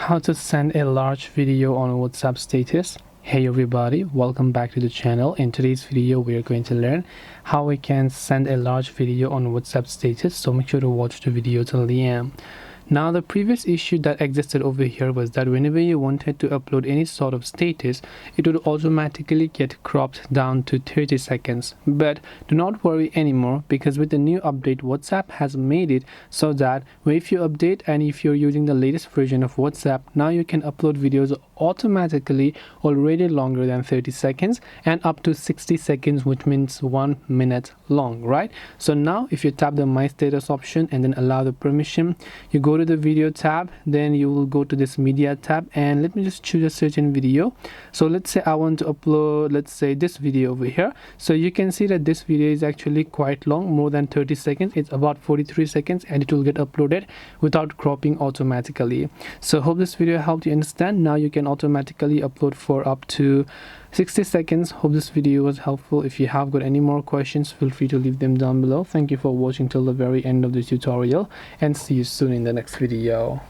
how to send a large video on WhatsApp status. Hey everybody, welcome back to the channel. In today's video we are going to learn how we can send a large video on WhatsApp status, so make sure to watch the video till the end. Now, the previous issue that existed over here was that whenever you wanted to upload any sort of status, it would automatically get cropped down to 30 seconds. But do not worry anymore, because with the new update, WhatsApp has made it so that if you update and if you're using the latest version of WhatsApp, now you can upload videos automatically already longer than 30 seconds and up to 60 seconds, which means 1 minute long, right? So now if you tap the My Status option and then allow the permission, you go to the video tab, then you will go to this media tab, and let me just choose a certain video. So let's say I want to upload, let's say, this video over here. So you can see that this video is actually quite long, more than 30 seconds. It's about 43 seconds, and it will get uploaded without cropping automatically. So hope this video helped you understand. Now you can automatically upload for up to 60 seconds. Hope this video was helpful. If you have got any more questions, feel free to leave them down below. Thank you for watching till the very end of the tutorial, and see you soon in the next video.